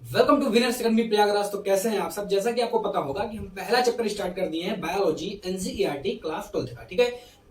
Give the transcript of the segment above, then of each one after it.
Welcome to winners academy Prayagraj. तो कैसे हैं आप सब। जैसा कि आपको पता होगा कि हम पहला चैप्टर स्टार्ट कर दिए हैं बायोलॉजी एनसीईआरटी क्लास 12th का। ठीक है,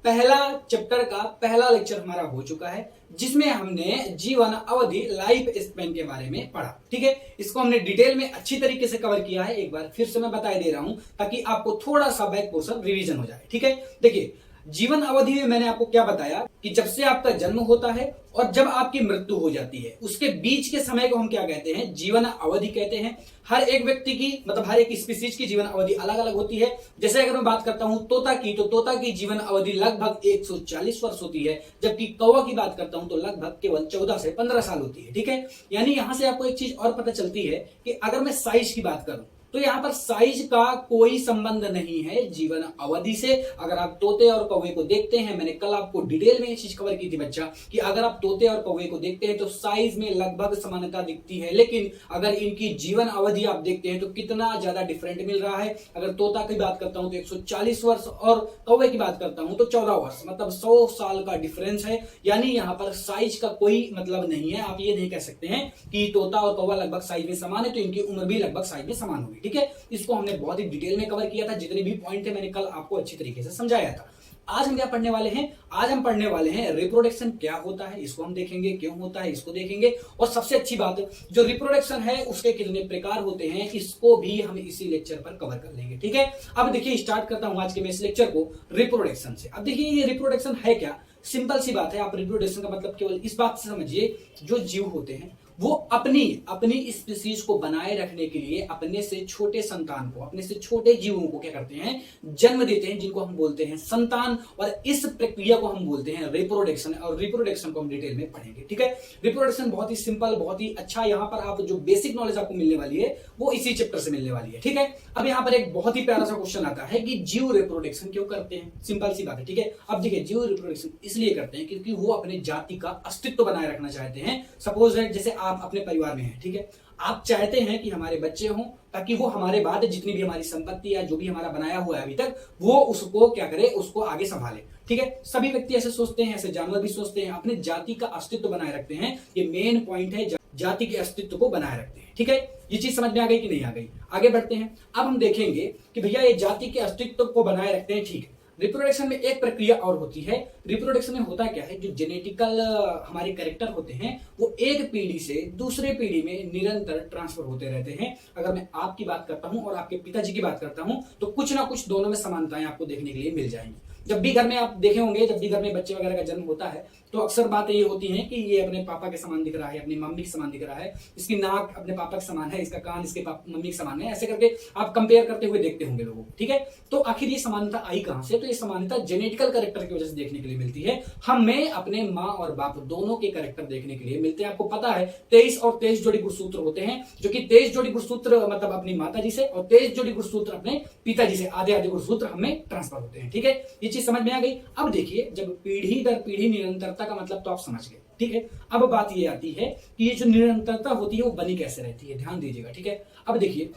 पहला चैप्टर का पहला लेक्चर हमारा हो चुका है जिसमें हमने जीवन अवधि लाइफ स्पेन के बारे में पढ़ा। ठीक है, इसको हमने डिटेल में अच्छी तरीके से कवर किया है। एक बार फिर से मैं बता दे रहा हूं ताकि आपको थोड़ा सा बैक पोर्शन रिवीजन हो जाए। ठीक है, देखिए जीवन अवधि में मैंने आपको क्या बताया कि जब से आपका जन्म होता है और जब आपकी मृत्यु हो जाती है उसके बीच के समय को हम क्या कहते हैं, जीवन अवधि कहते हैं। हर एक व्यक्ति की मतलब हर एक स्पीसीज की जीवन अवधि अलग अलग होती है। जैसे अगर मैं बात करता हूं तोता की, तो तोता की जीवन अवधि लगभग 140 वर्ष होती है, जबकि कौवा की बात करता हूं तो लगभग केवल 14 से 15 साल होती है। ठीक है, यानी यहां से आपको एक चीज और पता चलती है कि अगर मैं साइज की बात करूं तो यहां पर साइज का कोई संबंध नहीं है जीवन अवधि से। अगर आप तोते और कौवे को देखते हैं, मैंने कल आपको डिटेल में ये चीज कवर की थी बच्चा, कि अगर आप तोते और कौवे को देखते हैं तो साइज में लगभग समानता दिखती है, लेकिन अगर इनकी जीवन अवधि आप देखते हैं तो कितना ज्यादा डिफरेंट मिल रहा है। अगर तोता की बात करता हूं तो 140 वर्ष और कौवे की बात करता हूं तो 14 वर्ष, मतलब 100 साल का डिफरेंस है। यानी यहां पर साइज का कोई मतलब नहीं है। आप ये नहीं कह सकते हैं कि तोता और कौवा लगभग साइज में समान है तो इनकी उम्र भी लगभग साइज में समान होगी। ठीक है, इसको हमने बहुत ही डिटेल में कवर किया था। जितने भी पॉइंट थे मैंने कल आपको अच्छी तरीके से समझाया था। आज हम क्या पढ़ने वाले हैं, आज हम पढ़ने वाले हैं रिप्रोडक्शन क्या होता है, इसको हम देखेंगे, क्यों होता है इसको देखेंगे, और सबसे अच्छी बात जो रिप्रोडक्शन है उसके कितने प्रकार होते हैं इसको भी हम इसी लेक्चर पर कवर कर लेंगे। ठीक है, अब देखिए स्टार्ट करता हूं आज के मैं इस लेक्चर को रिप्रोडक्शन से। अब देखिए ये रिप्रोडक्शन है क्या, सिंपल सी बात है। आप रिप्रोडक्शन का मतलब केवल इस बात से समझिए, जो जीव होते हैं वो अपनी स्पीसीज को बनाए रखने के लिए अपने से छोटे संतान को, अपने से छोटे जीवों को क्या करते हैं, जन्म देते हैं, जिनको हम बोलते हैं संतान। और इस प्रक्रिया को हम बोलते हैं रिप्रोडक्शन, और रिप्रोडक्शन को हम डिटेल में पढ़ेंगे। ठीक है, रिप्रोडक्शन बहुत ही सिंपल, बहुत ही अच्छा। यहां पर आप जो बेसिक नॉलेज आपको मिलने वाली है वो इसी चैप्टर से मिलने वाली है। ठीक है, अब यहां पर एक बहुत ही प्यारा सा क्वेश्चन आता है कि जीव रिप्रोडक्शन क्यों करते हैं। सिंपल सी बात है। ठीक है, अब देखिए जीव रिप्रोडक्शन इसलिए करते हैं क्योंकि वो अपने जाति का अस्तित्व बनाए रखना चाहते हैं। सपोज है जैसे आप अपने परिवार में हैं, ठीक है, आप चाहते हैं कि हमारे बच्चे हों ताकि वो हमारे बाद जितनी भी हमारी संपत्ति या जो भी हमारा बनाया हुआ है अभी तक, वो उसको क्या करे, उसको आगे संभाले। ठीक है, सभी व्यक्ति ऐसे सोचते हैं, ऐसे जानवर भी सोचते हैं, अपने जाति का अस्तित्व बनाए रखते हैं। ये मेन पॉइंट है, जाति के अस्तित्व को बनाए रखते हैं। ठीक है, ये चीज समझ में आ गई कि नहीं आ गई। आगे बढ़ते हैं। अब हम देखेंगे कि भैया ये जाति के अस्तित्व को बनाए रखते हैं। ठीक है, रिप्रोडक्शन में एक प्रक्रिया और होती है। रिप्रोडक्शन में होता क्या है, जो जेनेटिकल हमारे कैरेक्टर होते हैं वो एक पीढ़ी से दूसरे पीढ़ी में निरंतर ट्रांसफर होते रहते हैं। अगर मैं आपकी बात करता हूं और आपके पिताजी की बात करता हूं तो कुछ ना कुछ दोनों में समानताएं आपको देखने के लिए मिल जाएंगी। जब भी घर में आप देखे होंगे, जब भी घर में बच्चे वगैरह का जन्म होता है तो अक्सर बातें ये होती हैं कि ये अपने पापा के समान दिख रहा है, अपनी मम्मी के समान दिख रहा है, इसकी नाक अपने पापा के समान है, इसका कान इसके मम्मी के समान है, ऐसे करके आप कंपेयर करते हुए देखते होंगे लोगों को। ठीक है, तो आखिर ये समानता आई कहां से, तो ये समानता जेनेटिकल कैरेक्टर की वजह से देखने के लिए मिलती है। हमें अपने माँ और बाप दोनों के कैरेक्टर देखने के लिए मिलते हैं। आपको पता है 23 और 23 जोड़ी गुणसूत्र होते हैं, जो कि 23 जोड़ी गुणसूत्र मतलब अपनी माता जी से और 23 जोड़ी गुणसूत्र अपने पिताजी से, आधे आधे गुणसूत्र हमें ट्रांसफर होते हैं। ठीक है, ये चीज समझ में आ गई। अब देखिए जब पीढ़ी दर पीढ़ी निरंतरता का मतलब तो आप समझ गए। ठीक है, अब बात ये आती है कि ये जो निरंतरता होती है वो बनी कैसे रहती है, ध्यान दीजिएगा। ठीक है, अब देखिए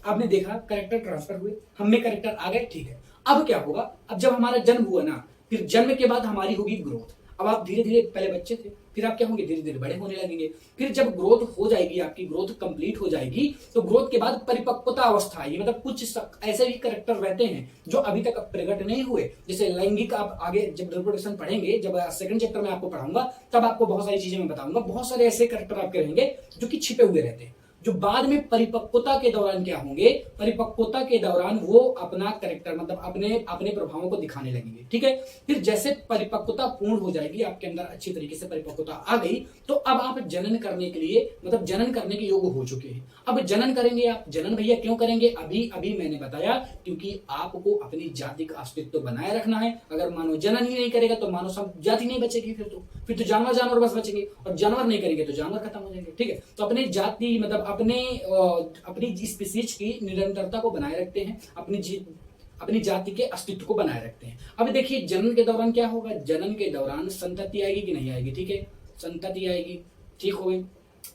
आपने देखा कैरेक्टर ट्रांसफर हुए, हम में कैरेक्टर आ गए। ठीक है, अब क्या होगा, अब जब हमारा जन्म हुआ ना, फिर जन्म के बाद हमारी होगी ग्रोथ। अब आप धीरे धीरे, पहले बच्चे थे, फिर आप क्या होंगे, धीरे धीरे बड़े होने लगेंगे। फिर जब ग्रोथ हो जाएगी, आपकी ग्रोथ कंप्लीट हो जाएगी, तो ग्रोथ के बाद परिपक्वता अवस्था आएगी। मतलब कुछ ऐसे भी कैरेक्टर रहते हैं जो अभी तक प्रकट नहीं हुए, जैसे लैंगिक। आप आगे जब रिप्रोडक्शन पढ़ेंगे, जब सेकंड चैप्टर में आपको पढ़ाऊंगा तब आपको बहुत सारी चीजें मैं बताऊंगा। बहुत सारे ऐसे कैरेक्टर आपके रहेंगे जो कि छिपे हुए रहते हैं, जो बाद में परिपक्वता के दौरान क्या होंगे, परिपक्वता के दौरान वो अपना कैरेक्टर मतलब अपने प्रभावों को दिखाने लगेंगे। ठीक है, फिर जैसे परिपक्वता पूर्ण हो जाएगी, आपके अंदर अच्छी तरीके से परिपक्वता आ गई, तो अब आप जनन करने के लिए मतलब जनन करने के योग्य हो चुके हैं। अब जनन करेंगे आप। जनन भैया क्यों करेंगे, अभी मैंने बताया, क्योंकि आपको अपनी जाति का अस्तित्व बनाए रखना है। अगर मानव जनन ही नहीं करेगा तो मानव जाति नहीं बचेगी, फिर तो जानवर बस बचेंगे, और जानवर नहीं करेंगे तो जानवर खत्म हो जाएंगे। ठीक है, तो अपनी जाति मतलब अपनी स्पीसीज की निरंतरता को बनाए रखते हैं, अपनी जाति के अस्तित्व को बनाए रखते हैं। अब देखिए जनन के दौरान क्या होगा, जनन के दौरान संतति आएगी कि नहीं आएगी। ठीक है, संतति आएगी। ठीक हो गई।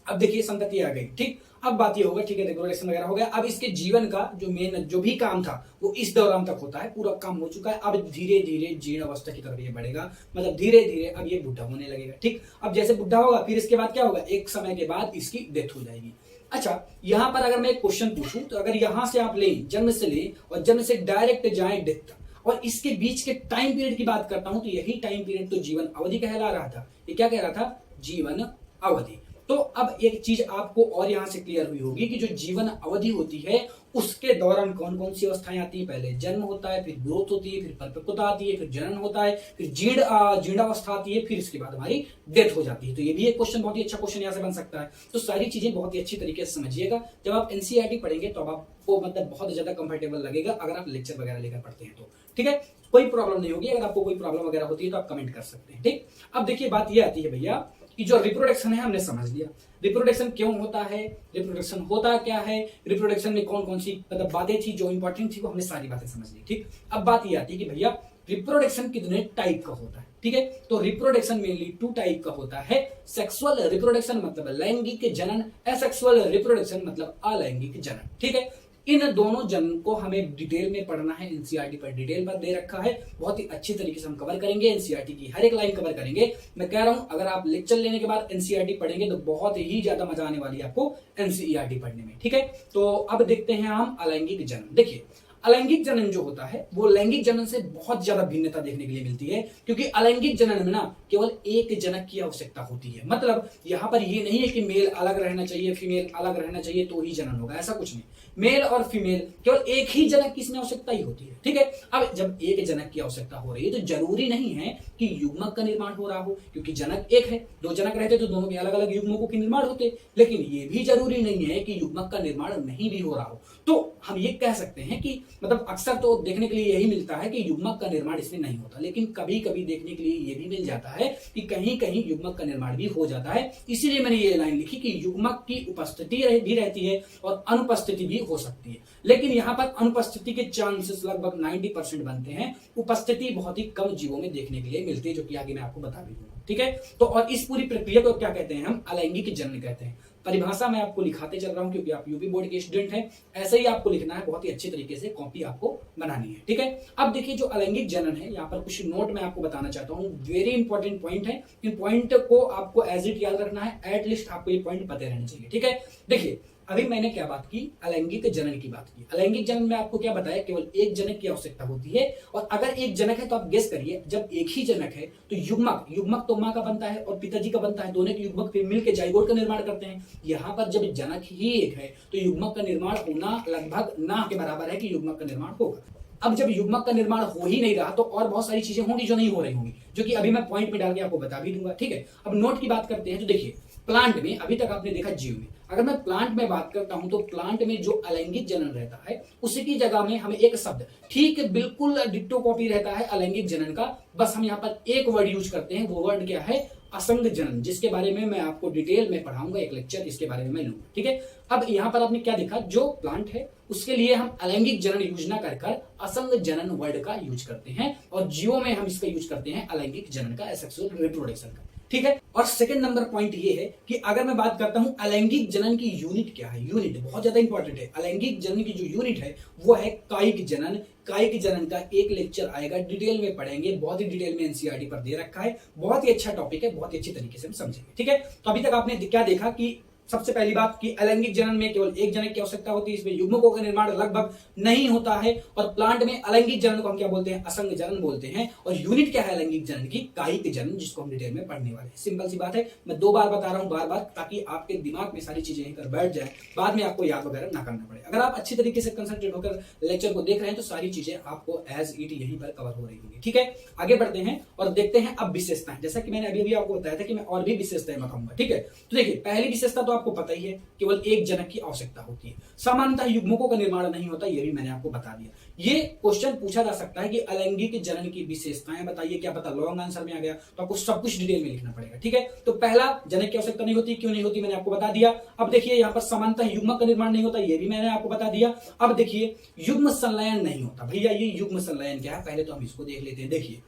अब देखिए संतति आ गई। ठीक, अब बात ये होगा, ठीक है, रिप्रोडक्शन वगैरह हो गया। अब इसके जीवन का जो मेन जो भी काम था वो इस दौरान तक होता है, पूरा काम हो चुका है। अब धीरे धीरे जीर्ण अवस्था की तरफ ये बढ़ेगा, मतलब धीरे धीरे अब ये बुढ़ा होने लगेगा। ठीक, अब जैसे बुढ़ा होगा फिर इसके बाद क्या होगा, एक समय के बाद इसकी डेथ हो जाएगी। अच्छा, यहां पर अगर मैं एक क्वेश्चन पूछूं तो अगर यहां से आप लें, जन्म से लें और जन्म से डायरेक्ट जाएं डेथ तक, और इसके बीच के टाइम पीरियड की बात करता हूं तो यही टाइम पीरियड तो जीवन अवधि कहला रहा था। ये क्या कह रहा था? जीवन अवधि। तो अब एक चीज आपको और यहां से क्लियर हुई होगी कि जो जीवन अवधि होती है उसके दौरान कौन कौन सी अवस्थाएं आती है। पहले जन्म होता है, फिर ग्रोथ होती है, फिर परिपक्वता आती है, फिर जनन होता है, फिर जीर्णावस्था आती है, फिर इसके बाद हमारी डेथ हो जाती है। तो ये भी एक क्वेश्चन, बहुत ही अच्छा क्वेश्चन यहां से बन सकता है। तो सारी चीजें बहुत ही अच्छी तरीके से समझिएगा। जब आप एनसीईआरटी पढ़ेंगे तो अब आपको मतलब बहुत ज्यादा कंफर्टेबल लगेगा अगर आप लेक्चर वगैरह लेकर पढ़ते हैं तो। ठीक है, कोई प्रॉब्लम नहीं होगी। अगर आपको कोई प्रॉब्लम वगैरह होती है तो आप कमेंट कर सकते हैं। ठीक, अब देखिए बात ये आती है भैया कि जो रिप्रोडक्शन है हमने समझ लिया, रिप्रोडक्शन क्यों होता है, रिप्रोडक्शन होता क्या है, रिप्रोडक्शन में कौन कौन सी मतलब बातें थी जो इंपॉर्टेंट थी, वो हमने सारी बातें समझ ली। ठीक, अब बात ये आती है कि भैया रिप्रोडक्शन कितने टाइप का होता है। ठीक है, तो रिप्रोडक्शन मेनली 2 टाइप का होता है। सेक्सुअल रिप्रोडक्शन मतलब लैंगिक जनन, एसेक्सुअल रिप्रोडक्शन मतलब अलैंगिक जनन। ठीक है, इन दोनों जनन को हमें डिटेल में पढ़ना है। एनसीईआरटी पर डिटेल पर दे रखा है, बहुत ही अच्छी तरीके से हम कवर करेंगे। एनसीईआरटी की हर एक लाइन कवर करेंगे। मैं कह रहा हूं अगर आप लेक्चर लेने के बाद एनसीईआरटी पढ़ेंगे तो बहुत ही ज्यादा मजा आने वाली है आपको एनसीईआरटी पढ़ने में। ठीक है, तो अब देखते हैं हम अलैंगिक जनन। देखिए, अलैंगिक जनन जो होता है वो लैंगिक जनन से बहुत ज्यादा भिन्नता देखने के लिए मिलती है, क्योंकि अलैंगिक जनन में ना केवल एक जनक की आवश्यकता होती है। मतलब यहां पर ये नहीं है कि मेल अलग रहना चाहिए, फीमेल अलग रहना चाहिए तो ही जनन होगा, ऐसा कुछ नहीं। मेल और फीमेल केवल एक ही जनक की इसमें आवश्यकता ही होती है। ठीक है, अब जब एक जनक की आवश्यकता हो रही है तो जरूरी नहीं है कि युग्मक का निर्माण हो रहा हो, क्योंकि जनक एक है। 2 जनक रहते तो दोनों के अलग अलग युग्मकों के निर्माण होते, लेकिन ये भी जरूरी नहीं है कि युग्मक का निर्माण नहीं भी हो रहा हो। तो हम ये कह सकते हैं कि मतलब अक्सर तो देखने के लिए यही मिलता है कि युग्मक का निर्माण इसमें नहीं होता, लेकिन कभी कभी देखने के लिए ये भी मिल जाता है कि कहीं कहीं युग्मक का निर्माण भी हो जाता है। इसीलिए मैंने ये लाइन लिखी कि युग्मक की उपस्थिति भी रहती है और अनुपस्थिति भी हो सकती है, लेकिन यहां पर अनुपस्थिति के चांसेस लगभग 90% बनते हैं। उपस्थिति बहुत ही कम जीवों में देखने के लिए मिलती है, जो कि आगे मैं आपको बता भी दूंगा। ठीक है, तो और इस पूरी प्रक्रिया को क्या कहते हैं? हम अलैंगिक जनन कहते हैं। परिभाषा मैं आपको लिखाते चल रहा हूं क्योंकि आप यूपी बोर्ड के स्टूडेंट हैं, ऐसे ही आपको लिखना है, बहुत ही अच्छे तरीके से कॉपी आपको बनानी है। ठीक है, अब देखिए जो अलैंगिक जनन है, यहाँ पर कुछ नोट मैं आपको बताना चाहता हूँ, वेरी इंपॉर्टेंट पॉइंट है। इन पॉइंट को आपको एज इट याद रखना है, एटलीस्ट आपको ये पॉइंट पते रहने चाहिए। ठीक है, देखिए अभी मैंने क्या बात की? अलैंगिक जनन की बात की। अलैंगिक जनन में आपको क्या बताया? केवल एक जनक की आवश्यकता होती है, और अगर एक जनक है तो आप गेस करिए, जब एक ही जनक है तो युग्मक तो मां का बनता है और पिताजी का बनता है, दोनों के युग्मक फिर मिलकर जाइगोट का निर्माण करते हैं। यहां पर जब जनक ही एक है तो युग्मक का निर्माण होना लगभग ना के बराबर है कि युग्मक का निर्माण होगा। अब जब युग्मक का निर्माण हो ही नहीं रहा तो और बहुत सारी चीजें होंगी जो नहीं हो रही होंगी, जो कि अभी मैं पॉइंट में डाल के आपको बता भी दूंगा। ठीक है, अब नोट की बात करते हैं। तो देखिए प्लांट में अभी तक आपने देखा जीव में, अगर मैं प्लांट में बात करता हूं तो प्लांट में जो अलैंगिक जनन रहता है उसी की जगह में हमें एक शब्द ठीक बिल्कुल डिट्टो कॉपी रहता है अलैंगिक जनन का, बस हम यहां पर एक वर्ड यूज करते हैं। वो वर्ड क्या है? असंग जनन, जिसके बारे में मैं आपको डिटेल में पढ़ाऊंगा, एक लेक्चर इसके बारे में मैं लूंगा। ठीक है, अब यहां पर आपने क्या देखा? जो प्लांट है उसके लिए हम अलैंगिक जनन यूज ना कर असंग जनन वर्ड का यूज करते हैं, और जीवों में हम इसका यूज करते हैं अलैंगिक जनन का, एसेक्सुअल रिप्रोडक्शन का। ठीक है, और सेकंड नंबर पॉइंट ये है कि अगर मैं बात करता हूं अलैंगिक जनन की यूनिट क्या है, यूनिट बहुत ज्यादा इंपॉर्टेंट है। अलैंगिक जनन की जो यूनिट है वो है कायिक जनन। कायिक जनन का एक लेक्चर आएगा, डिटेल में पढ़ेंगे, बहुत ही डिटेल में एनसीईआरटी पर दे रखा है, बहुत ही अच्छा टॉपिक है, बहुत ही अच्छी तरीके से हम समझेंगे। ठीक है, तो अभी तक आपने क्या देखा कि सबसे पहली बात कि अलैंगिक जनन में केवल एक जनक की आवश्यकता होती है, इसमें युग्मकों का निर्माण लगभग नहीं होता है, और प्लांट में अलैंगिक जनन को हम क्या बोलते हैं? असंग जनन बोलते हैं। और यूनिट क्या है अलैंगिक जनन की? कायिक जनन, जिसको हम डिटेल में पढ़ने वाले हैं। सिंपल सी बात है, मैं 2 बार बता रहा हूं, बार बार, ताकि आपके दिमाग में सारी चीजें कर बैठ जाए, बाद में आपको याद वगैरह ना करना पड़े। अगर आप अच्छी तरीके से कंसंट्रेट होकर लेक्चर को देख रहे हैं तो सारी चीजें आपको एज इट यहीं पर कवर हो रही होंगी। ठीक है, आगे बढ़ते हैं और देखते हैं अब विशेषताएं। जैसा कि मैंने अभी आपको बताया था कि मैं और भी विशेषताएं बताऊंगा। ठीक है, तो देखिए पहली विशेषता तो आपको पता ही है, केवल एक जनक की आवश्यकता होती है। सामान्यतः युग्मकों का निर्माण नहीं होता, यह भी मैंने आपको बता दिया। ये क्वेश्चन पूछा जा सकता है कि अलैंगिक जनन की विशेषताएं बताइए, क्या पता लॉन्ग आंसर में आ गया तो आपको सब कुछ डिटेल में लिखना पड़ेगा। ठीक है, तो पहला जनक की आवश्यकता नहीं होती, क्यों नहीं होती मैंने आपको बता दिया। अब देखिए यहां पर सामान्यतः युग्मक का निर्माण नहीं होता, यह भी मैंने आपको बता दिया। अब देखिए युग्म संलयन नहीं होता। भैया ये युग्म संलयन क्या है? पहले तो हम इसको देख लेते हैं। देखिए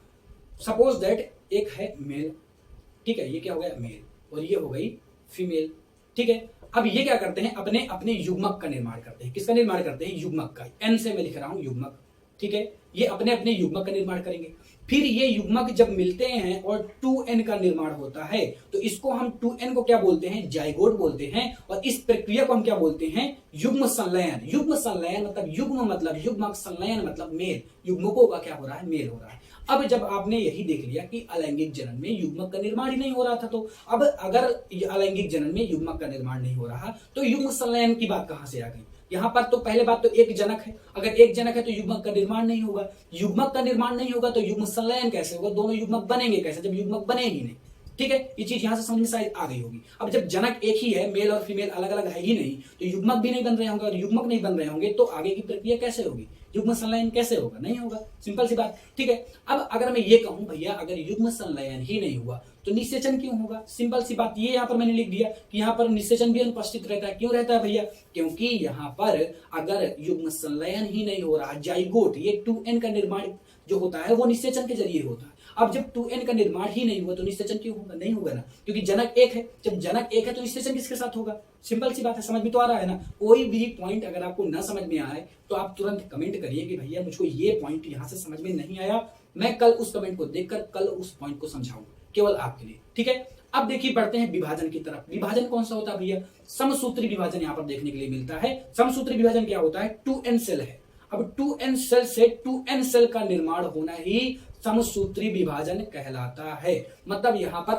सपोज दैट एक है मेल, ठीक है, ये क्या हो गया? मेल, और ये हो गई फीमेल। ठीक है, अब ये क्या करते हैं? अपने अपने युग्मक का निर्माण करते हैं। किसका निर्माण करते हैं? युग्मक का। एन से मैं लिख रहा हूं युग्मक। ठीक है, ये अपने अपने युग्मक का निर्माण करेंगे। फिर ये युग्मक जब मिलते हैं और 2n का निर्माण होता है तो इसको हम 2n को क्या बोलते हैं, जाइगोट बोलते हैं। और इस प्रक्रिया को हम क्या बोलते हैं, युग्म संलयन। युग्म संलयन मतलब युग्म मतलब युग्मक, संलयन मतलब मेल, युग्मकों का क्या हो रहा है, मेल हो रहा है। अब जब आपने यही देख लिया कि अलैंगिक जनन में युग्मक का निर्माण ही नहीं हो रहा था, तो अब अगर अलैंगिक जनन में युग्मक का निर्माण नहीं हो रहा तो युग्म संलयन की बात कहां से आ गई। यहां पर तो पहले बात तो एक जनक है, अगर एक जनक है तो युग्मक का निर्माण नहीं होगा, युग्मक का निर्माण नहीं होगा तो युग्म संलयन कैसे होगा, दोनों युग्मक बनेंगे कैसे जब युग्मक बनेगी नहीं। ठीक है, ये चीज यहां से समझ में शायद आ गई होगी। अब जब जनक एक ही है, मेल और फीमेल अलग अलग है ही नहीं, तो युग्मक भी नहीं बन रहे होंगे, और युग्मक नहीं बन रहे होंगे तो आगे की प्रक्रिया कैसे होगी, युग्म संलयन कैसे होगा, नहीं होगा, सिंपल सी बात। ठीक है, अब अगर मैं ये कहूं भैया अगर युग्म संलयन ही नहीं हुआ तो निषेचन क्यों होगा, सिंपल सी बात। ये यहां पर मैंने लिख दिया कि यहां पर निषेचन भी अनुपस्थित रहता है। क्यों रहता है भैया, क्योंकि यहां पर अगर युग्म संलयन ही नहीं हो रहा, जाइगोट ये 2n का निर्माण जो होता है वो निषेचन के जरिए होता है। अब जब 2n का निर्माण ही नहीं हुआ तो निषेचन क्यों होगा, नहीं होगा ना, क्योंकि जनक एक है। जब जनक एक है तो निषेचन किसके साथ होगा, सिंपल सी बात है, समझ में तो आ रहा है ना। कोई भी पॉइंट अगर आपको ना समझ में आए तो आप तुरंत कमेंट करिए कि भैया मुझको ये पॉइंट यहां से समझ में नहीं आया, मैं कल उस कमेंट को देखकर कल उस पॉइंट को समझाऊंगा, केवल आपके लिए। ठीक है, अब देखिए बढ़ते हैं विभाजन की तरफ। विभाजन कौन सा होता है भैया, समसूत्री विभाजन यहां पर देखने के लिए मिलता है। समसूत्री विभाजन क्या होता है, 2n सेल है। अब 2n सेल से 2n सेल का निर्माण होना ही समसूत्री विभाजन कहलाता है। मतलब यहां पर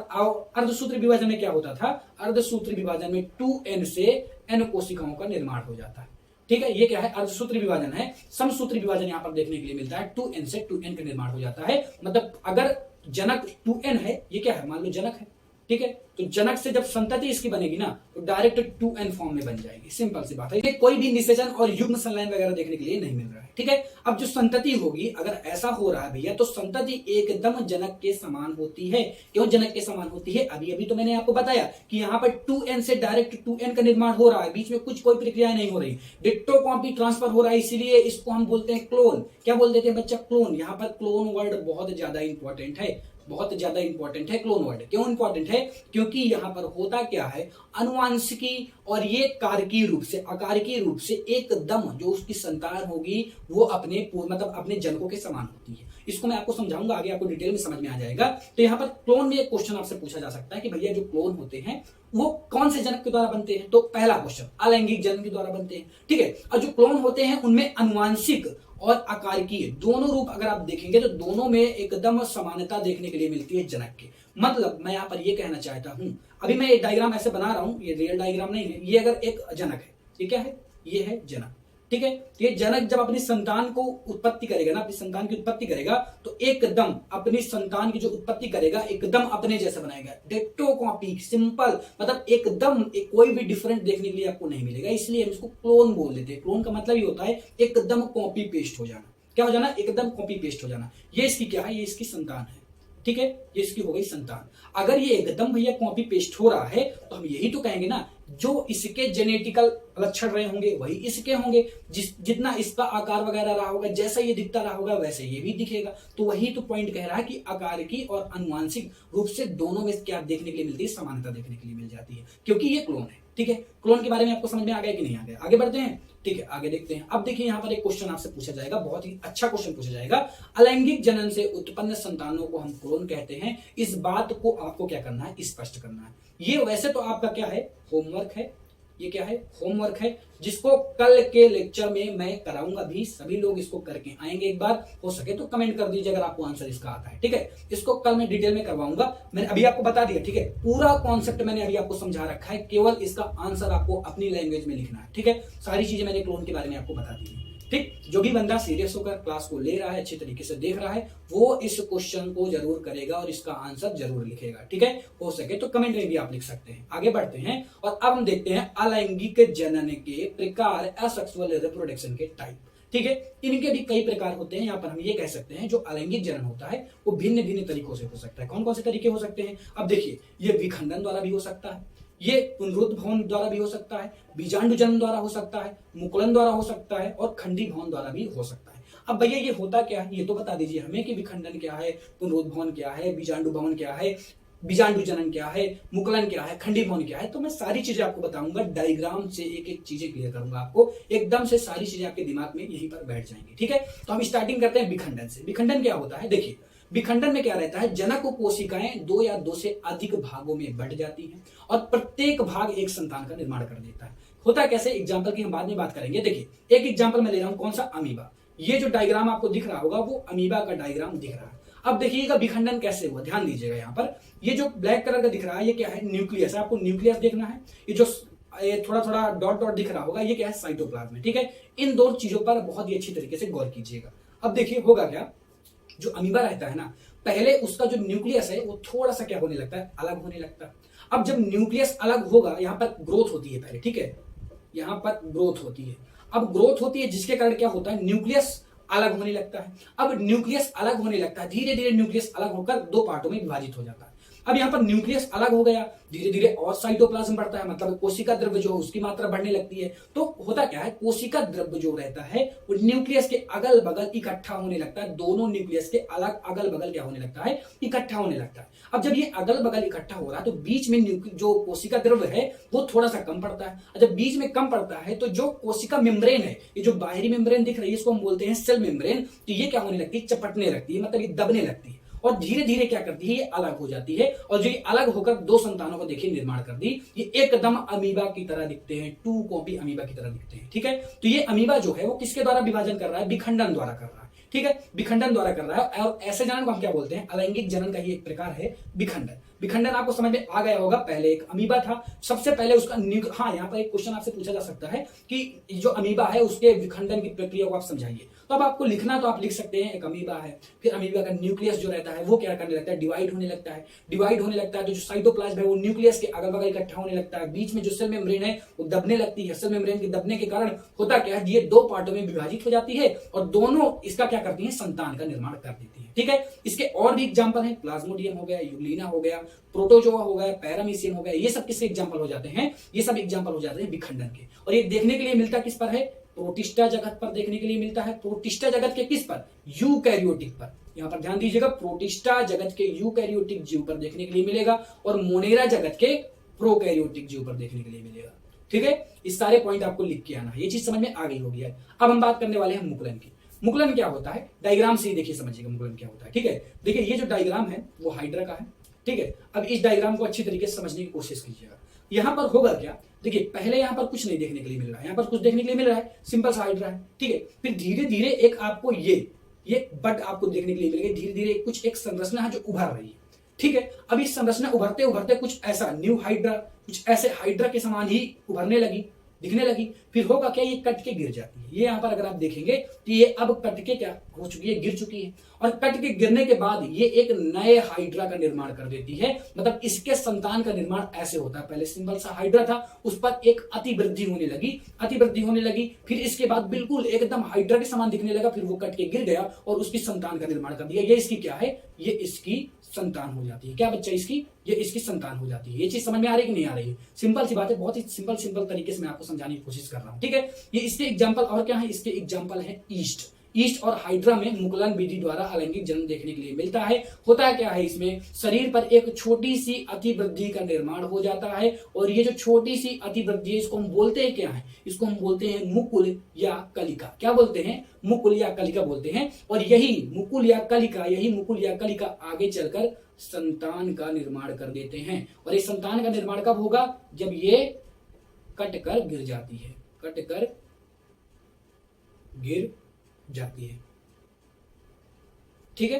अर्धसूत्री विभाजन में क्या होता था, अर्धसूत्री विभाजन में 2n से n कोशिकाओं का निर्माण हो जाता है। ठीक है, ये क्या है, अर्धसूत्री विभाजन है। समसूत्री विभाजन यहां पर देखने के लिए मिलता है, 2n से 2n का निर्माण हो जाता है। मतलब अगर जनक 2n है, ये क्या है, मान लो जनक है, ठीक है, तो जनक से जब संतति इसकी बनेगी ना तो डायरेक्ट 2n फॉर्म में बन जाएगी, सिंपल सी बात है। कोई भी निषेचन और युग्म संलयन वगैरह देखने के लिए नहीं मिल रहा है। ठीक है, अब जो संतति होगी, अगर ऐसा हो रहा है भैया तो संतति एकदम जनक के समान होती है। क्यों जनक के समान होती है, अभी अभी तो मैंने आपको बताया कि यहाँ पर 2n से डायरेक्ट 2n का निर्माण हो रहा है, बीच में कुछ कोई प्रक्रिया नहीं हो रही, डिट्टो कॉपी ट्रांसफर हो रहा है, इसीलिए इसको हम बोलते हैं क्लोन। क्या बोल देते हैं बच्चा, क्लोन। यहाँ पर क्लोन वर्ड बहुत ज्यादा इंपॉर्टेंट है, बहुत ज्यादा इंपॉर्टेंट है क्लोन वर्ड। क्यों इंपॉर्टेंट है, क्योंकि यहां पर होता क्या है, अनुवांशिकी और ये कारकीय रूप से, अकारकीय रूप से एकदम जो उसकी संतान होगी वो अपने मतलब अपने जनकों के समान होती है। इसको मैं आपको समझाऊंगा आगे, आपको डिटेल में समझ में आ जाएगा। तो यहाँ पर क्लोन में एक क्वेश्चन आपसे पूछा जा सकता है कि भैया जो क्लोन होते हैं वो कौन से जनक के द्वारा बनते हैं, तो पहला क्वेश्चन अलैंगिक जनन के द्वारा बनते हैं। ठीक है, और जो क्लोन होते हैं उनमें अनुवांशिक और अकारकीय दोनों रूप अगर आप देखेंगे तो दोनों में एकदम समानता देखने के लिए मिलती है जनक के। मतलब मैं यहाँ पर ये कहना चाहता हूं, अभी मैं ये डायग्राम ऐसे बना रहा हूं, ये रियल डायग्राम नहीं है, ये अगर एक जनक है, ये क्या है, ये है जनक। ठीक है, ये जनक जब अपनी संतान को उत्पत्ति करेगा ना, अपनी संतान की उत्पत्ति करेगा तो एकदम अपनी संतान की जो उत्पत्ति करेगा एकदम अपने जैसा बनाएगा, डिट्टो कॉपी, सिंपल, मतलब एकदम कोई भी डिफरेंट देखने के लिए आपको नहीं मिलेगा, इसलिए हम इसको क्लोन बोल देते हैं। क्लोन का मतलब ये होता है एकदम कॉपी पेस्ट हो जाना। क्या हो जाना, एकदम कॉपी पेस्ट हो जाना। ये इसकी क्या है, ये इसकी संतान है। ठीक है, ये इसकी हो गई संतान। अगर ये एकदम भैया कॉपी पेस्ट हो रहा है तो हम यही तो कहेंगे ना, जो इसके जेनेटिकल लक्षण रहे होंगे वही इसके होंगे, जितना इसका आकार वगैरह रहा होगा, जैसा ये दिखता रहा होगा वैसे ये भी दिखेगा। तो वही तो पॉइंट कह रहा है कि आकारकी और अनुवांशिक रूप से दोनों में क्या देखने के लिए मिलती है, समानता देखने के लिए मिल जाती है, क्योंकि ये क्लोन है। ठीक है, क्लोन के बारे में आपको समझ में आ गया कि नहीं आ गया, आगे बढ़ते हैं। ठीक है, आगे देखते हैं। अब देखिए यहाँ पर एक क्वेश्चन आपसे पूछा जाएगा, बहुत ही अच्छा क्वेश्चन पूछा जाएगा। अलैंगिक जनन से उत्पन्न संतानों को हम क्लोन कहते हैं, इस बात को आपको क्या करना है, स्पष्ट करना है। ये वैसे तो आपका क्या है, होमवर्क है, ये क्या है, होमवर्क है, जिसको कल के लेक्चर में मैं कराऊंगा भी, सभी लोग इसको करके आएंगे। एक बार हो सके तो कमेंट कर दीजिए अगर आपको आंसर इसका आता है। ठीक है, इसको कल मैं डिटेल में करवाऊंगा, मैंने अभी आपको बता दिया। ठीक है, पूरा कॉन्सेप्ट मैंने अभी आपको समझा रखा है, केवल इसका आंसर आपको अपनी लैंग्वेज में लिखना है। ठीक है, सारी चीजें मैंने क्लोन के बारे में आपको बता दी है। ठीक, जो भी बंदा सीरियस होकर क्लास को ले रहा है, अच्छे तरीके से देख रहा है, वो इस क्वेश्चन को जरूर करेगा और इसका आंसर जरूर लिखेगा। ठीक है, हो सके तो कमेंट में भी आप लिख सकते हैं। आगे बढ़ते हैं और अब हम देखते हैं अलैंगिक जनन के प्रकार, असेक्सुअल रिप्रोडक्शन के टाइप। ठीक है, इनके भी कई प्रकार होते हैं। यहाँ पर हम ये कह सकते हैं जो अलैंगिक जनन होता है वो भिन्न भिन्न तरीकों से हो सकता है। कौन कौन से तरीके हो सकते हैं, अब देखिए, ये विखंडन द्वारा भी हो सकता है, ये पुनरुत्भवन द्वारा भी हो सकता है, बीजांडु जनन द्वारा हो सकता है, मुकुलन द्वारा हो सकता है और खंडी भवन द्वारा भी हो सकता है। अब भैया ये होता क्या है, ये तो बता दीजिए हमें कि विखंडन क्या है, पुनरुत्भवन क्या है, बीजांडु भवन क्या है, बीजांडु जनन क्या है, मुकुलन क्या है, खंडीभवन क्या है, तो मैं सारी चीजें आपको बताऊंगा, डायग्राम से एक एक चीजें क्लियर करूंगा आपको, एकदम से सारी चीजें आपके दिमाग में यहीं पर बैठ जाएंगी। ठीक है, तो हम स्टार्टिंग करते हैं विखंडन से। विखंडन क्या होता है, देखिए विखंडन में क्या रहता है, जनक कोशिकाएं दो या दो से अधिक भागों में बंट जाती हैं और प्रत्येक भाग एक संतान का निर्माण कर देता है। होता कैसे, एग्जाम्पल की हम बाद में बात करेंगे। देखिए एक एग्जाम्पल मैं ले रहा हूं, कौन सा, अमीबा। ये जो डायग्राम आपको दिख रहा होगा वो अमीबा का डायग्राम दिख रहा है। अब देखिएगा विखंडन कैसे हुआ, ध्यान दीजिएगा। यहाँ पर ये जो ब्लैक कलर का दिख रहा है ये क्या है, न्यूक्लियस है, आपको न्यूक्लियस देखना है। ये जो थोड़ा थोड़ा डॉट डॉट दिख रहा होगा ये क्या है, साइटोप्लाज्म। ठीक है, इन दो चीजों पर बहुत ही अच्छी तरीके से गौर कीजिएगा। अब देखिए होगा क्या, जो अमीबा रहता है ना, पहले उसका जो न्यूक्लियस है वो थोड़ा सा क्या होने लगता है, अलग होने लगता है। अब जब न्यूक्लियस अलग होगा, यहाँ पर ग्रोथ होती है पहले, ठीक है, यहाँ पर ग्रोथ होती है। अब ग्रोथ होती है जिसके कारण क्या होता है, न्यूक्लियस अलग होने लगता है। अब न्यूक्लियस अलग होने लगता है, धीरे धीरे न्यूक्लियस अलग होकर दो पार्टों में विभाजित हो जाता है। अब यहाँ पर न्यूक्लियस अलग हो गया, धीरे धीरे और साइटोप्लाज्म बढ़ता है, मतलब कोशिका द्रव्य जो है उसकी मात्रा बढ़ने लगती है। तो होता क्या है, कोशिका द्रव्य जो रहता है वो न्यूक्लियस के अगल बगल इकट्ठा होने लगता है, दोनों न्यूक्लियस के अलग अगल बगल क्या होने लगता है, इकट्ठा होने लगता है। अब जब ये अगल बगल इकट्ठा हो रहा है तो बीच में जो कोशिका द्रव्य है वो थोड़ा सा कम पड़ता है। जब बीच में कम पड़ता है तो जो कोशिका मेम्ब्रेन है, ये जो बाहरी मेम्ब्रेन दिख रही है इसको हम बोलते हैं सेल मेम्ब्रेन, तो ये क्या होने लगती है, चपटने लगती है, मतलब ये दबने लगती है और धीरे धीरे क्या करती है, ये अलग हो जाती है। और जो ये अलग होकर दो संतानों को देखिए निर्माण कर दी, ये एकदम अमीबा की तरह दिखते हैं, टू कॉपी अमीबा की तरह दिखते हैं। ठीक है, तो ये अमीबा जो है वो किसके द्वारा विभाजन कर रहा है, विखंडन द्वारा कर रहा है। ठीक है, विखंडन द्वारा कर रहा है। और ऐसे जनन को हम क्या बोलते हैं, अलैंगिक जनन का ही एक प्रकार है विखंडन। विखंडन आपको समझ में आ गया होगा, पहले एक अमीबा था, सबसे पहले उसका हाँ, यहाँ पर एक क्वेश्चन आपसे पूछा जा सकता है कि जो अमीबा है उसके विखंडन की प्रक्रिया को आप समझाइए। तो अब आपको लिखना, तो आप लिख सकते हैं एक अमीबा है, फिर अमीबा का न्यूक्लियस जो रहता है वो क्या करने लगता है, डिवाइड होने लगता है। डिवाइड होने लगता है तो जो साइटोप्लाज्म है वो न्यूक्लियस के अगल बगल इकट्ठा होने लगता है, बीच में जो सेल मेम्ब्रेन है वो दबने लगती है। सेल मेम्ब्रेन के दबने के कारण होता क्या है, ये दो पार्टों में विभाजित हो जाती है और दोनों इसका क्या करती है, संतान का निर्माण कर देती है। ठीक है, इसके और भी एग्जाम्पल है, प्लाज्मोडियम हो गया, यूग्लिना हो गया, प्रोटोजोआ हो गया, पैरामीशियम हो गया, ये सब किसके एग्जाम्पल हो जाते हैं, ये सब एग्जाम्पल हो जाते हैं विखंडन के। और ये देखने के लिए मिलता किस पर है, प्रोटिस्टा जगत पर देखने के लिए मिलता है। प्रोटिस्टा जगत के किस पर, यूकैरियोटिक पर। यहां पर ध्यान दीजिएगा, प्रोटिस्टा जगत के यूकैरियोटिक जीव पर देखने के लिए मिलेगा और मोनेरा जगत के प्रोकैरियोटिक जीव पर देखने के लिए मिलेगा। ठीक है, इस सारे पॉइंट आपको लिख के आना है, ये चीज समझ में आ गई होगी। अब हम बात करने वाले हैं मुकुलन की। मुकुलन क्या होता है, डायग्राम से ही देखिए समझिएगा मुकुलन क्या होता है। ठीक है, देखिए ये जो डायग्राम है वो हाइड्रा का है। ठीक है, अब इस डायग्राम को अच्छी तरीके से समझने की कोशिश कीजिएगा। यहां पर होगा क्या, देखिए पहले यहां पर कुछ नहीं देखने के लिए मिल रहा है, यहां पर कुछ देखने के लिए मिल रहा है, सिंपल सा हाइड्रा है। ठीक है, फिर धीरे धीरे एक आपको ये बट आपको देखने के लिए मिलेगा, धीरे धीरे कुछ एक संरचना है जो उभर रही है। ठीक है, अब इस संरचना उभरते उभरते कुछ ऐसा न्यू हाइड्रा, कुछ ऐसे हाइड्रा के समान ही उभरने लगी, दिखने लगी। फिर होगा क्या, ये कट के गिर जाती है। ये यहां पर अगर आप देखेंगे तो ये अब कट के क्या हो चुकी है, गिर चुकी है। और कट के गिरने के बाद ये एक नए हाइड्रा का निर्माण कर देती है, मतलब इसके संतान का निर्माण ऐसे होता है। पहले सिंपल सा हाइड्रा था, उस पर एक अतिवृद्धि होने लगी, अतिवृद्धि होने लगी, फिर इसके बाद बिल्कुल एकदम हाइड्रा के समान दिखने लगा, फिर वो कट के गिर गया और उसकी संतान का निर्माण कर दिया। ये इसकी क्या है, ये इसकी संतान हो जाती है। क्या बच्चा इसकी, ये इसकी संतान हो जाती है। ये चीज समझ में आ रही है कि नहीं आ रही है, सिंपल सी बात है, बहुत ही सिंपल तरीके से मैं आपको समझाने की कोशिश कर रहा हूं। ठीक है, ये इसके एग्जांपल और क्या है, इसके एग्जांपल है ईस्ट और हाइड्रा में मुकुलन विधि द्वारा अलैंगिक जन्म देखने के लिए मिलता है। होता क्या है, इसमें शरीर पर एक छोटी सी अतिवृद्धि का निर्माण हो जाता है और ये जो छोटी सी अतिवृद्धि है इसको हम बोलते हैं क्या है, इसको हम बोलते हैं मुकुल या कलिका। क्या बोलते हैं, मुकुल या कलिका बोलते हैं। और यही मुकुल या कलिका आगे चलकर संतान का निर्माण कर देते हैं। और इस संतान का निर्माण कब होगा, जब ये कट कर गिर जाती है, कट कर गिर जाती है। ठीक है,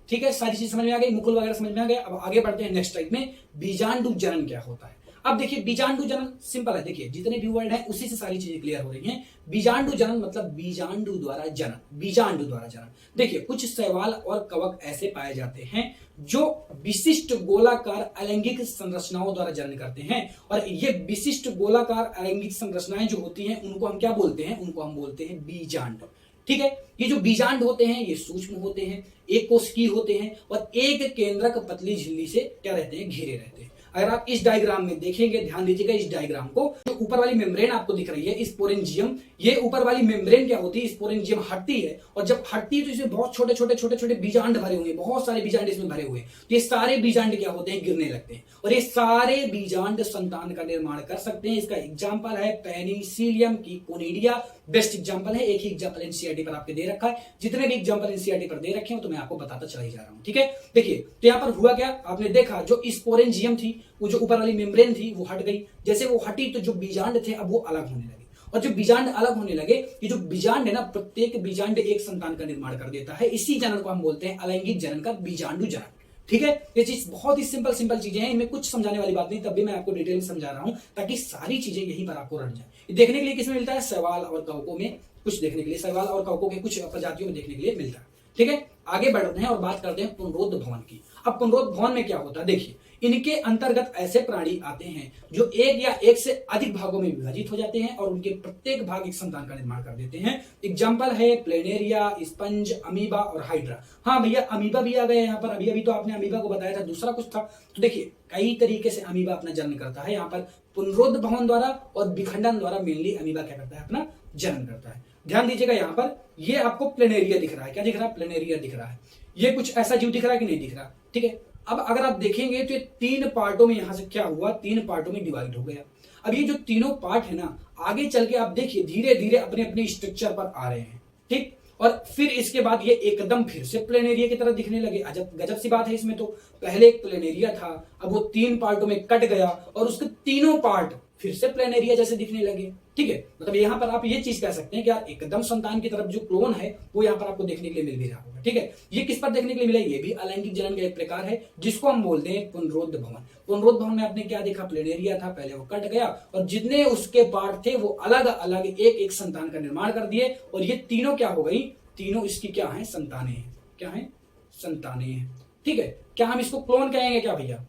ठीक है, सारी चीज समझ में आ गई, मुकुल वगैरह समझ में आ गया। अब आगे बढ़ते हैं नेक्स्ट टाइप में, बीजांडु जनन क्या होता है। अब देखिए बीजांडु जनन सिंपल है, देखिए जितने भी वर्ड है उसी से सारी चीजें क्लियर हो रही हैं। बीजांडु जनन मतलब बीजांडु द्वारा जनन, बीजांडु द्वारा जनन। देखिए कुछ शैवाल और कवक ऐसे पाए जाते हैं जो विशिष्ट गोलाकार अलैंगिक संरचनाओं द्वारा जनन करते हैं। और ये विशिष्ट गोलाकार अलैंगिक संरचनाएं जो होती हैं उनको हम क्या बोलते हैं, उनको हम बोलते हैं बीजांड। ठीक है, ये जो बीजांड होते हैं ये सूक्ष्म होते हैं, एक कोशिकीय होते हैं और एक केंद्रक पतली झिल्ली से क्या रहते हैं, घिरे रहते हैं। अगर आप इस डायग्राम में देखेंगे, ध्यान दीजिएगा इस डायग्राम को, जो ऊपर वाली मेम्ब्रेन आपको दिख रही है स्पोरेंजियम, ये ऊपर वाली मेम्ब्रेन क्या होती है, स्पोरेंजियम हटती है, और जब हटती है तो इसमें बहुत छोटे छोटे छोटे छोटे बीजांड भरे हुए, बहुत सारे बीजांड इसमें भरे हुए, तो ये सारे बीजांड क्या होते हैं, गिरने लगते हैं, और ये सारे बीजांड संतान का निर्माण कर सकते हैं। इसका एग्जाम्पल है पेनिसिलियम की कोनिडिया, बेस्ट एग्जाम्पल है। एक ही एग्जाम्पल एनसीईआरटी पर आपके दे रखा है, जितने भी एग्जाम्पल एनसीईआरटी पर दे रखे हो तो मैं आपको बताता चला ही जा रहा हूं, ठीक है। देखिए तो यहां पर हुआ क्या, आपने देखा जो स्पोरेंजियम थी, वो जो ऊपर वाली मेम्ब्रेन थी वो हट गई, जैसे वो हटी तो जो बीजांड थे अब वो अलग होने लगे, और जो बीजांड अलग होने लगे, ये जो बीजांड है ना, प्रत्येक बीजांड एक संतान का निर्माण कर देता है। इसी जनन को हम बोलते हैं अलैंगिक जनन का बीजांडु जनन, ठीक है। ये चीज बहुत ही सिंपल चीजें हैं, इनमें कुछ समझाने वाली बात नहीं, तब भी मैं आपको डिटेल में समझा रहा हूं ताकि सारी चीजें यहीं पर आपको रट जाए। देखने के लिए किसमें मिलता है, शैवाल और कवकों में कुछ देखने के लिए, शैवाल और कवकों के कुछ प्रजातियों में देखने के लिए मिलता है, ठीक है। आगे बढ़ते हैं और बात करते हैं पुनरोध भवन की। अब पुनरोध भवन में क्या होता है, देखिए इनके अंतर्गत ऐसे प्राणी आते हैं जो एक या एक से अधिक भागों में विभाजित हो जाते हैं और उनके प्रत्येक भाग एक संतान का निर्माण कर देते हैं। एग्जाम्पल है प्लेनेरिया, स्पंज, अमीबा और हाइड्रा। हाँ भैया अमीबा भी आ गए यहाँ पर, अभी तो आपने अमीबा को बताया था, दूसरा कुछ था। तो देखिए कई तरीके से अमीबा अपना जन्म करता है, यहाँ पर पुनरोध भवन द्वारा और विखंडन द्वारा मेनली अमीबा क्या करता है, अपना जन्म करता है। ध्यान दीजिएगा यहाँ पर ये आपको प्लेनेरिया दिख रहा है, क्या दिख रहा है, प्लेनेरिया दिख रहा है। ये कुछ ऐसा जीव दिख रहा है कि नहीं दिख रहा, ठीक है। अब अगर आप देखेंगे तो ये 3 पार्टों में यहां से क्या हुआ, 3 पार्टों में डिवाइड हो गया। अब ये जो तीनों पार्ट है ना, आगे चल के आप देखिए धीरे धीरे अपने अपने स्ट्रक्चर पर आ रहे हैं, ठीक। और फिर इसके बाद ये एकदम फिर से प्लेनेरिया की तरह दिखने लगे। अजब गजब सी बात है इसमें तो, पहले एक प्लेनेरिया था, अब वो 3 पार्टों में कट गया और उसके तीनों पार्ट फिर से प्लेनेरिया जैसे दिखने लगे, ठीक है। मतलब यहाँ पर आप ये चीज कह सकते हैं कि यार एकदम संतान की तरफ जो क्लोन है वो यहाँ पर आपको देखने के लिए मिल भी रहा होगा, ठीक है। ये किस पर देखने के लिए मिला, ये भी अलैंगिक जनन का एक प्रकार है जिसको हम बोलते हैं पुनरोध भवन। पुनरोध भवन में आपने क्या देखा, प्लेनेरिया था, पहले वो कट गया और जितने उसके पार्ट थे वो अलग अलग एक एक संतान का निर्माण कर दिए, और ये तीनों क्या हो गई, तीनों इसकी क्या है, संतानें हैं। क्या है, संतानें हैं, ठीक है। क्या हम इसको क्लोन कहेंगे क्या भैया,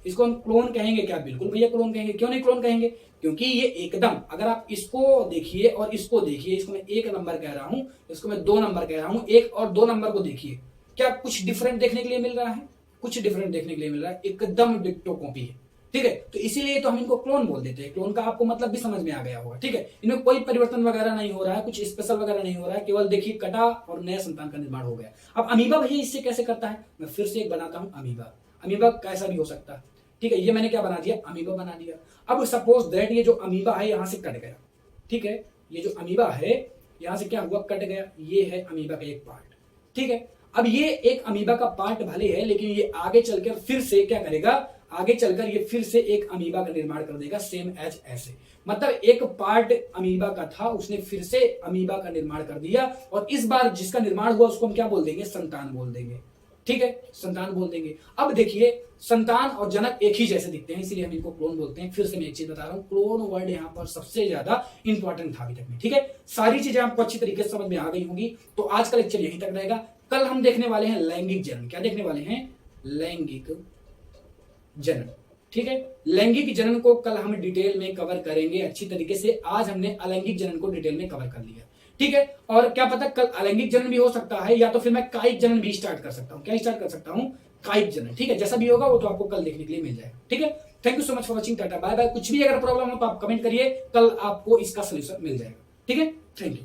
इसको हम क्लोन कहेंगे क्या, बिल्कुल भैया क्लोन कहेंगे। क्यों नहीं क्लोन कहेंगे, क्योंकि ये एकदम, अगर आप इसको देखिए और इसको देखिए, इसको मैं 1 नंबर कह रहा हूं, इसको मैं 2 नंबर कह रहा हूं, 1 और 2 नंबर को देखिए, क्या कुछ डिफरेंट देखने के लिए मिल रहा है, कुछ डिफरेंट देखने के लिए मिल रहा है, एकदम डिक्टो कॉपी है, ठीक है। तो इसीलिए तो हम इनको क्लोन बोल देते हैं। क्लोन का आपको मतलब भी समझ में आ गया होगा, ठीक है। इनमें कोई परिवर्तन वगैरह नहीं हो रहा है, कुछ स्पेशल वगैरह नहीं हो रहा है, केवल देखिए कटा और नया संतान का निर्माण हो गया। अब अमीबा भैया इससे कैसे करता है, मैं फिर से एक बनाता हूं अमीबा। अमीबा कैसा भी हो सकता है, ठीक है। ये मैंने क्या बना दिया, अमीबा बना दिया। अब सपोज दैट ये जो अमीबा है यहां से कट गया, ठीक है। ये जो अमीबा है यहां से क्या हुआ, कट गया, ये है अमीबा का एक पार्ट, ठीक है। अब ये एक अमीबा का पार्ट भले है, लेकिन ये आगे चलकर फिर से क्या करेगा, आगे चलकर ये फिर से एक अमीबा का निर्माण कर देगा, सेम एज ऐसे। मतलब एक पार्ट अमीबा का था, उसने फिर से अमीबा का निर्माण कर दिया, और इस बार जिसका निर्माण हुआ उसको हम क्या बोल देंगे, संतान बोल देंगे, ठीक है, संतान बोल देंगे। अब देखिए संतान और जनक एक ही जैसे दिखते हैं, इसलिए हम इनको क्लोन बोलते हैं। फिर से मैं एक चीज बता रहा हूं, क्लोन वर्ड यहाँ पर सबसे ज्यादा इंपॉर्टेंट था अभी तक में, ठीक है। सारी चीजें आपको अच्छी तरीके से समझ में आ गई होंगी। तो आज का लेक्चर यहीं तक रहेगा। कल हम देखने वाले हैं लैंगिक जनन। क्या देखने वाले हैं, लैंगिक जनन, ठीक है। लैंगिक जनन को कल हम डिटेल में कवर करेंगे अच्छी तरीके से। आज हमने अलैंगिक जनन को डिटेल में कवर कर लिया, ठीक है। और क्या पता कल अलैंगिक जनन भी हो सकता है, या तो फिर मैं कायिक जनन भी स्टार्ट कर सकता हूं। क्या स्टार्ट कर सकता हूं, कायिक जनन, ठीक है। जैसा भी होगा वो तो आपको कल देखने के लिए मिल जाएगा, ठीक है। Thank you so much for watching, ta ta bye bye. कुछ भी अगर प्रॉब्लम हो तो आप कमेंट करिए, कल आपको इसका सोल्यूशन मिल जाएगा, ठीक है। Thank you.